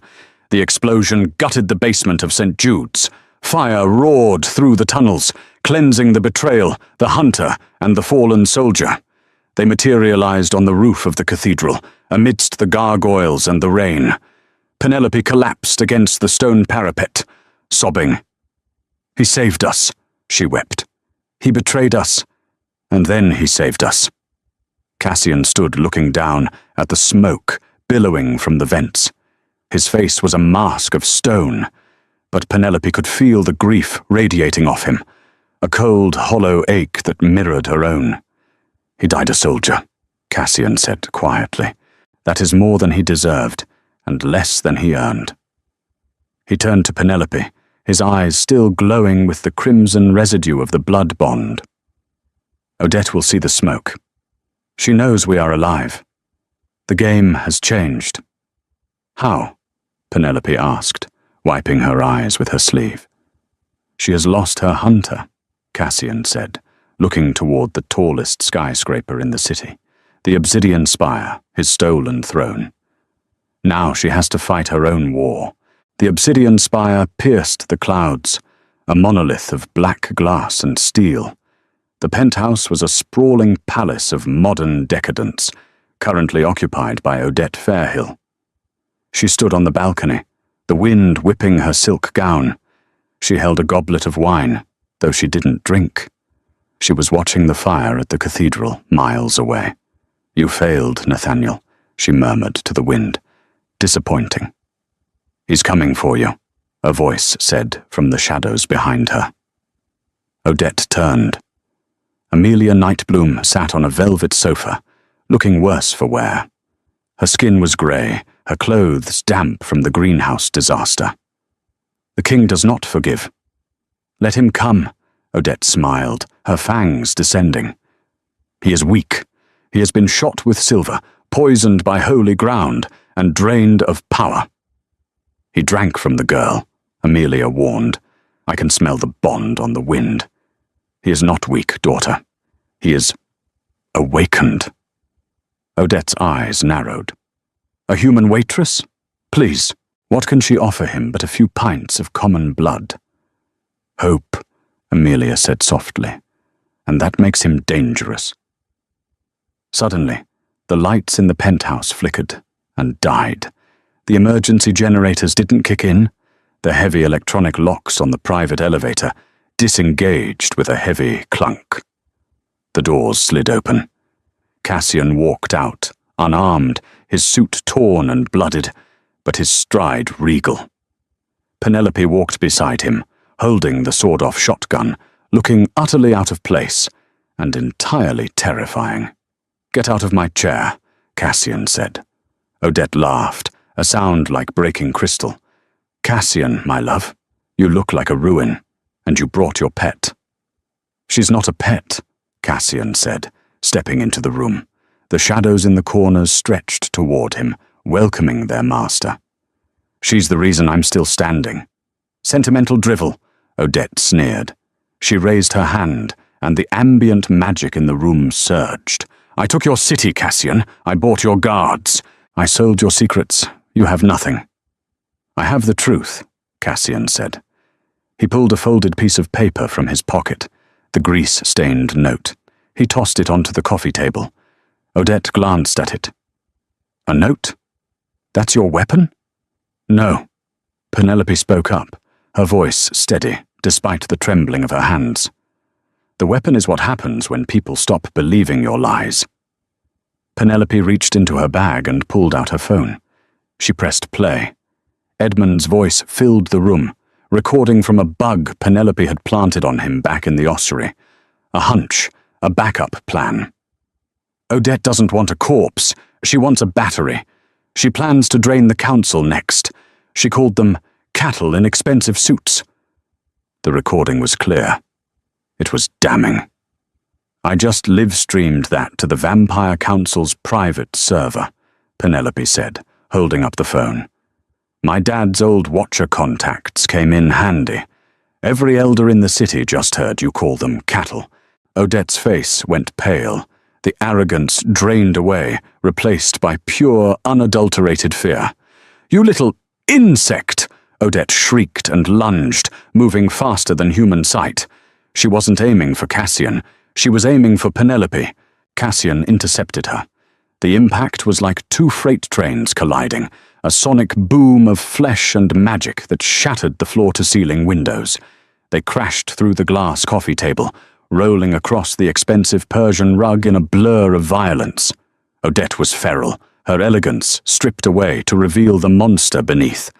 The explosion gutted the basement of St. Jude's. Fire roared through the tunnels, cleansing the betrayal, the hunter, and the fallen soldier. They materialized on the roof of the cathedral, amidst the gargoyles and the rain. Penelope collapsed against the stone parapet, sobbing. "He saved us," she wept. "He betrayed us, and then he saved us." Cassian stood looking down at the smoke billowing from the vents. His face was a mask of stone, but Penelope could feel the grief radiating off him, a cold, hollow ache that mirrored her own. "He died a soldier," Cassian said quietly. "That is more than he deserved, and less than he earned." He turned to Penelope, his eyes still glowing with the crimson residue of the blood bond. "Odette will see the smoke. She knows we are alive. The game has changed." "How?" Penelope asked, wiping her eyes with her sleeve. "She has lost her hunter," Cassian said, looking toward the tallest skyscraper in the city, the obsidian spire, his stolen throne. "Now she has to fight her own war." The obsidian spire pierced the clouds, a monolith of black glass and steel. The penthouse was a sprawling palace of modern decadence, currently occupied by Odette Fairhill. She stood on the balcony, the wind whipping her silk gown. She held a goblet of wine, though she didn't drink. She was watching the fire at the cathedral, miles away. "You failed, Nathaniel," she murmured to the wind. "Disappointing." "He's coming for you," a voice said from the shadows behind her. Odette turned. Amelia Nightbloom sat on a velvet sofa, looking worse for wear. Her skin was grey, her clothes damp from the greenhouse disaster. "The king does not forgive." "Let him come," Odette smiled, her fangs descending. "He is weak. He has been shot with silver, poisoned by holy ground, and drained of power." "He drank from the girl," Amelia warned. "I can smell the bond on the wind. He is not weak, daughter. He is awakened." Odette's eyes narrowed. "A human waitress? Please, what can she offer him but a few pints of common blood?" "Hope," Amelia said softly, "and that makes him dangerous." Suddenly, the lights in the penthouse flickered and died. The emergency generators didn't kick in. The heavy electronic locks on the private elevator disengaged with a heavy clunk. The doors slid open. Cassian walked out, unarmed, his suit torn and blooded, but his stride regal. Penelope walked beside him, holding the sawed-off shotgun, looking utterly out of place and entirely terrifying. "Get out of my chair," Cassian said. Odette laughed, a sound like breaking crystal. "Cassian, my love, you look like a ruin, and you brought your pet." "She's not a pet," Cassian said, stepping into the room. The shadows in the corners stretched toward him, welcoming their master. "She's the reason I'm still standing." "Sentimental drivel," Odette sneered. She raised her hand, and the ambient magic in the room surged. "I took your city, Cassian. I bought your guards. I sold your secrets. You have nothing." "I have the truth," Cassian said. He pulled a folded piece of paper from his pocket, the grease-stained note. He tossed it onto the coffee table. Odette glanced at it. "A note? That's your weapon?" "No." Penelope spoke up, her voice steady, despite the trembling of her hands. "The weapon is what happens when people stop believing your lies." Penelope reached into her bag and pulled out her phone. She pressed play. Edmund's voice filled the room, recording from a bug Penelope had planted on him back in the ossuary. A hunch, a backup plan. "Odette doesn't want a corpse. She wants a battery. She plans to drain the council next. She called them cattle in expensive suits. The recording was clear. It was damning. I just live-streamed that to the Vampire Council's private server, Penelope said, holding up the phone. My dad's old Watcher contacts came in handy. Every elder in the city just heard you call them cattle. Odette's face went pale. The arrogance drained away, replaced by pure, unadulterated fear. You little insect! Odette shrieked and lunged, moving faster than human sight. She wasn't aiming for Cassian. She was aiming for Penelope. Cassian intercepted her. The impact was like two freight trains colliding, a sonic boom of flesh and magic that shattered the floor-to-ceiling windows. They crashed through the glass coffee table, rolling across the expensive Persian rug in a blur of violence. Odette was feral, her elegance stripped away to reveal the monster beneath.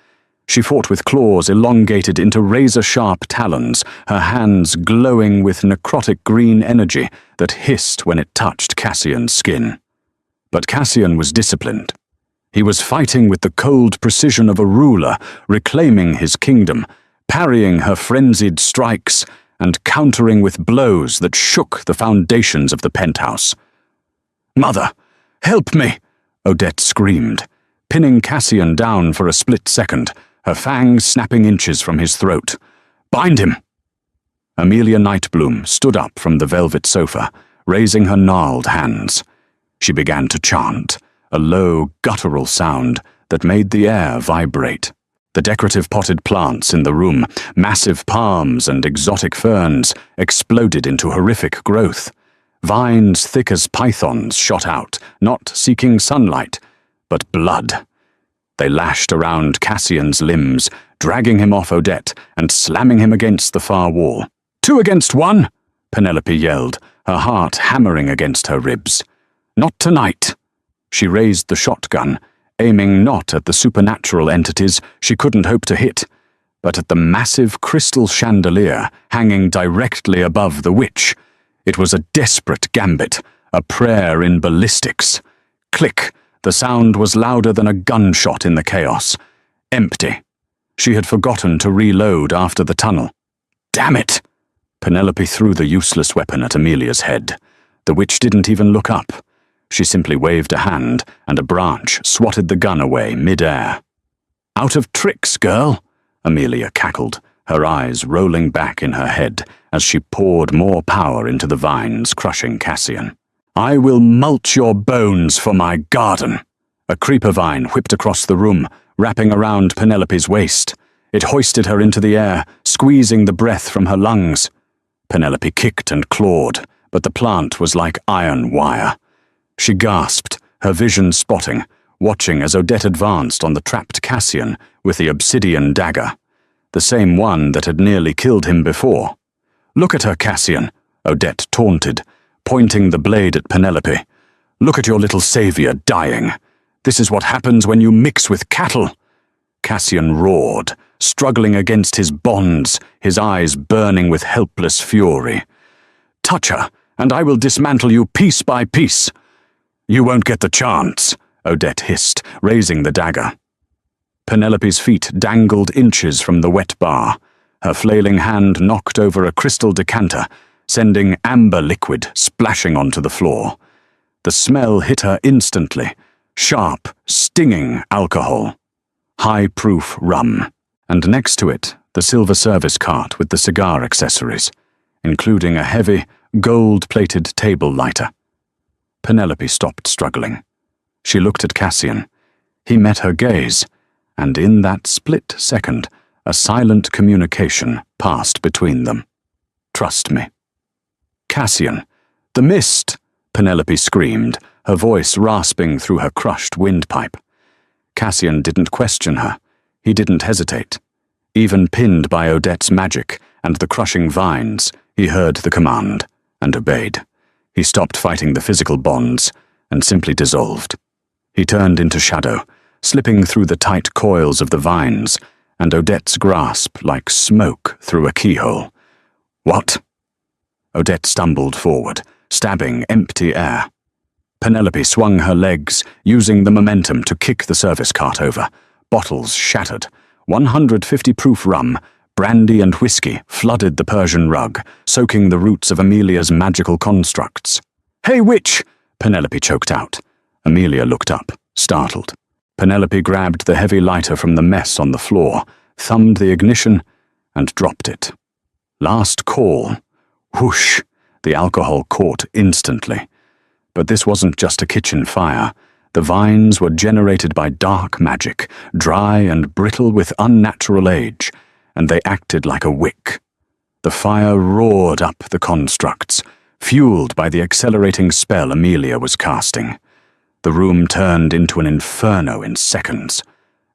She fought with claws elongated into razor-sharp talons, her hands glowing with necrotic green energy that hissed when it touched Cassian's skin. But Cassian was disciplined. He was fighting with the cold precision of a ruler, reclaiming his kingdom, parrying her frenzied strikes, and countering with blows that shook the foundations of the penthouse. "Mother, help me!" Odette screamed, pinning Cassian down for a split second, her fangs snapping inches from his throat. "Bind him!" Amelia Nightbloom stood up from the velvet sofa, raising her gnarled hands. She began to chant, a low, guttural sound that made the air vibrate. The decorative potted plants in the room, massive palms and exotic ferns, exploded into horrific growth. Vines thick as pythons shot out, not seeking sunlight, but blood. They lashed around Cassian's limbs, dragging him off Odette and slamming him against the far wall. "2 against 1!" Penelope yelled, her heart hammering against her ribs. "Not tonight!" She raised the shotgun, aiming not at the supernatural entities she couldn't hope to hit, but at the massive crystal chandelier hanging directly above the witch. It was a desperate gambit, a prayer in ballistics. Click! The sound was louder than a gunshot in the chaos. Empty. She had forgotten to reload after the tunnel. Damn it! Penelope threw the useless weapon at Amelia's head. The witch didn't even look up. She simply waved a hand, and a branch swatted the gun away mid-air. "Out of tricks, girl," Amelia cackled, her eyes rolling back in her head as she poured more power into the vines crushing Cassian. "I will mulch your bones for my garden." A creeper vine whipped across the room, wrapping around Penelope's waist. It hoisted her into the air, squeezing the breath from her lungs. Penelope kicked and clawed, but the plant was like iron wire. She gasped, her vision spotting, watching as Odette advanced on the trapped Cassian with the obsidian dagger, the same one that had nearly killed him before. "Look at her, Cassian," Odette taunted, pointing the blade at Penelope. "Look at your little savior dying. This is what happens when you mix with cattle." Cassian roared, struggling against his bonds, his eyes burning with helpless fury. "Touch her, and I will dismantle you piece by piece." "You won't get the chance," Odette hissed, raising the dagger. Penelope's feet dangled inches from the wet bar. Her flailing hand knocked over a crystal decanter, sending amber liquid splashing onto the floor. The smell hit her instantly. Sharp, stinging alcohol. High-proof rum. And next to it, the silver service cart with the cigar accessories, including a heavy, gold-plated table lighter. Penelope stopped struggling. She looked at Cassian. He met her gaze, and in that split second, a silent communication passed between them. "Trust me." "Cassian, the mist!" Penelope screamed, her voice rasping through her crushed windpipe. Cassian didn't question her. He didn't hesitate. Even pinned by Odette's magic and the crushing vines, he heard the command and obeyed. He stopped fighting the physical bonds and simply dissolved. He turned into shadow, slipping through the tight coils of the vines, and Odette's grasp like smoke through a keyhole. "What?" Odette stumbled forward, stabbing empty air. Penelope swung her legs, using the momentum to kick the service cart over. Bottles shattered. 150 proof rum, brandy and whiskey flooded the Persian rug, soaking the roots of Amelia's magical constructs. "Hey, witch!" Penelope choked out. Amelia looked up, startled. Penelope grabbed the heavy lighter from the mess on the floor, thumbed the ignition, and dropped it. Last call. Whoosh! The alcohol caught instantly. But this wasn't just a kitchen fire. The vines were generated by dark magic, dry and brittle with unnatural age, and they acted like a wick. The fire roared up the constructs, fueled by the accelerating spell Amelia was casting. The room turned into an inferno in seconds.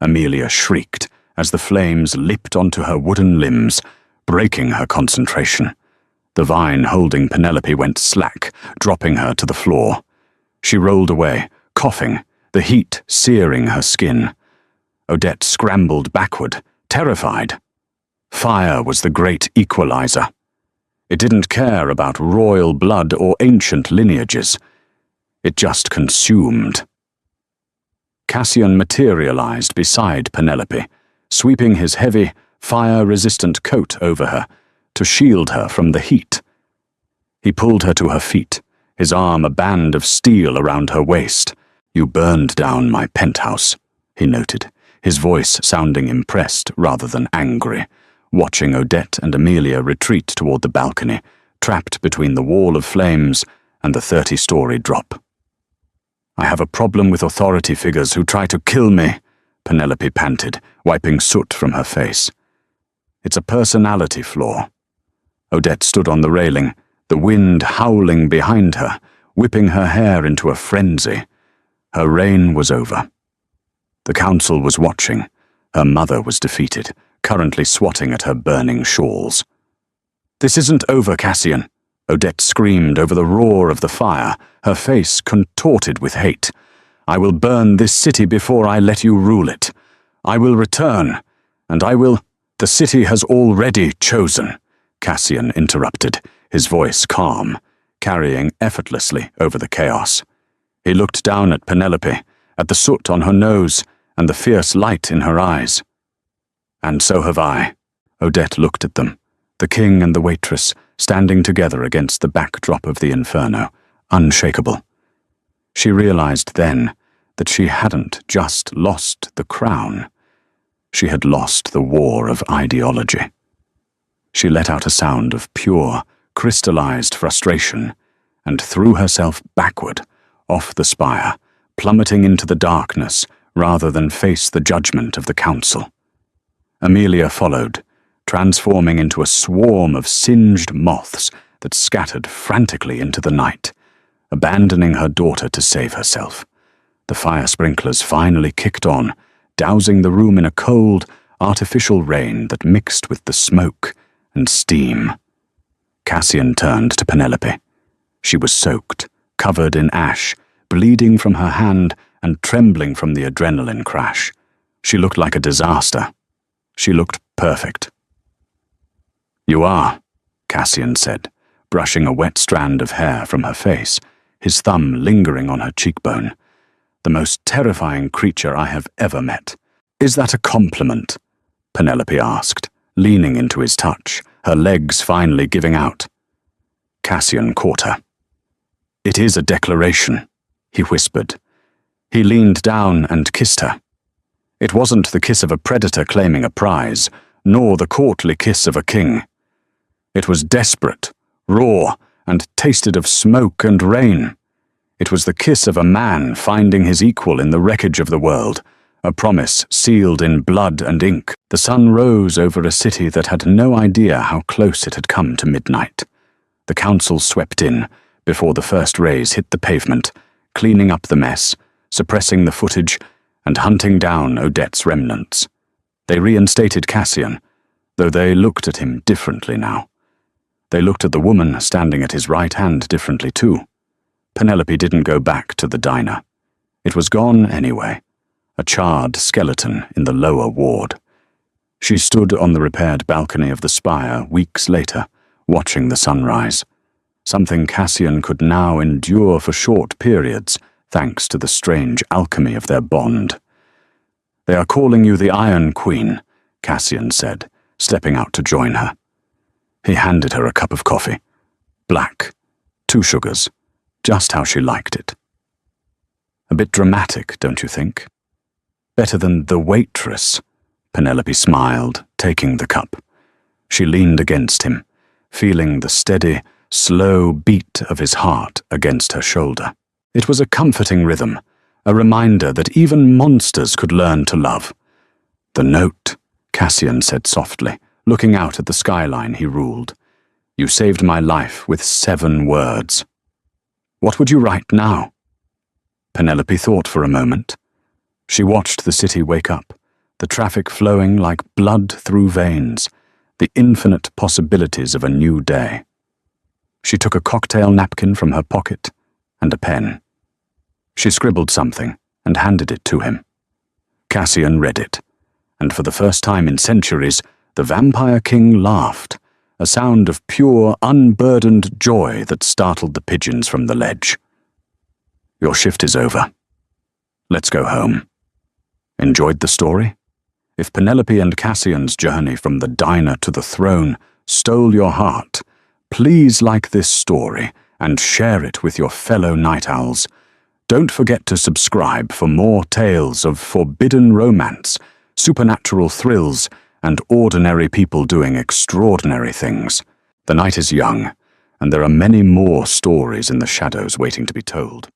Amelia shrieked as the flames leaped onto her wooden limbs, breaking her concentration. The vine holding Penelope went slack, dropping her to the floor. She rolled away, coughing, the heat searing her skin. Odette scrambled backward, terrified. Fire was the great equalizer. It didn't care about royal blood or ancient lineages. It just consumed. Cassian materialized beside Penelope, sweeping his heavy, fire-resistant coat over her to shield her from the heat. He pulled her to her feet, his arm a band of steel around her waist. "You burned down my penthouse," he noted, his voice sounding impressed rather than angry, watching Odette and Amelia retreat toward the balcony, trapped between the wall of flames and the 30-story drop. "I have a problem with authority figures who try to kill me," Penelope panted, wiping soot from her face. "It's a personality flaw." Odette stood on the railing, the wind howling behind her, whipping her hair into a frenzy. Her reign was over. The council was watching. Her mother was defeated, currently swatting at her burning shawls. "This isn't over, Cassian," Odette screamed over the roar of the fire, her face contorted with hate. "I will burn this city before I let you rule it. I will return, and I will—" "The city has already chosen," Cassian interrupted, his voice calm, carrying effortlessly over the chaos. He looked down at Penelope, at the soot on her nose and the fierce light in her eyes. "And so have I." Odette looked at them, the king and the waitress, standing together against the backdrop of the inferno, unshakable. She realized then that she hadn't just lost the crown. She had lost the war of ideology. She let out a sound of pure, crystallized frustration and threw herself backward, off the spire, plummeting into the darkness rather than face the judgment of the council. Amelia followed, transforming into a swarm of singed moths that scattered frantically into the night, abandoning her daughter to save herself. The fire sprinklers finally kicked on, dousing the room in a cold, artificial rain that mixed with the smoke and steam. Cassian turned to Penelope. She was soaked, covered in ash, bleeding from her hand and trembling from the adrenaline crash. She looked like a disaster. She looked perfect. "You are," Cassian said, brushing a wet strand of hair from her face, his thumb lingering on her cheekbone. "The most terrifying creature I have ever met." "Is that a compliment?" Penelope asked, leaning into his touch, her legs finally giving out. Cassian caught her. "It is a declaration," he whispered. He leaned down and kissed her. It wasn't the kiss of a predator claiming a prize, nor the courtly kiss of a king. It was desperate, raw, and tasted of smoke and rain. It was the kiss of a man finding his equal in the wreckage of the world, a promise sealed in blood and ink. The sun rose over a city that had no idea how close it had come to midnight. The council swept in before the first rays hit the pavement, cleaning up the mess, suppressing the footage, and hunting down Odette's remnants. They reinstated Cassian, though they looked at him differently now. They looked at the woman standing at his right hand differently too. Penelope didn't go back to the diner. It was gone anyway, a charred skeleton in the lower ward. She stood on the repaired balcony of the spire weeks later, watching the sunrise, something Cassian could now endure for short periods, thanks to the strange alchemy of their bond. "They are calling you the Iron Queen," Cassian said, stepping out to join her. He handed her a cup of coffee. Black, 2 sugars, just how she liked it. A bit dramatic, don't you think? Better than the Waitress, Penelope smiled, taking the cup. She leaned against him, feeling the steady, slow beat of his heart against her shoulder. It was a comforting rhythm, a reminder that even monsters could learn to love. The note, Cassian said softly, looking out at the skyline he ruled. You saved my life with 7 words. What would you write now? Penelope thought for a moment. She watched the city wake up, the traffic flowing like blood through veins, the infinite possibilities of a new day. She took a cocktail napkin from her pocket and a pen. She scribbled something and handed it to him. Cassian read it, and for the first time in centuries, the Vampire King laughed, a sound of pure, unburdened joy that startled the pigeons from the ledge. Your shift is over. Let's go home. Enjoyed the story? If Penelope and Cassian's journey from the diner to the throne stole your heart, please like this story and share it with your fellow night owls. Don't forget to subscribe for more tales of forbidden romance, supernatural thrills, and ordinary people doing extraordinary things. The night is young, and there are many more stories in the shadows waiting to be told.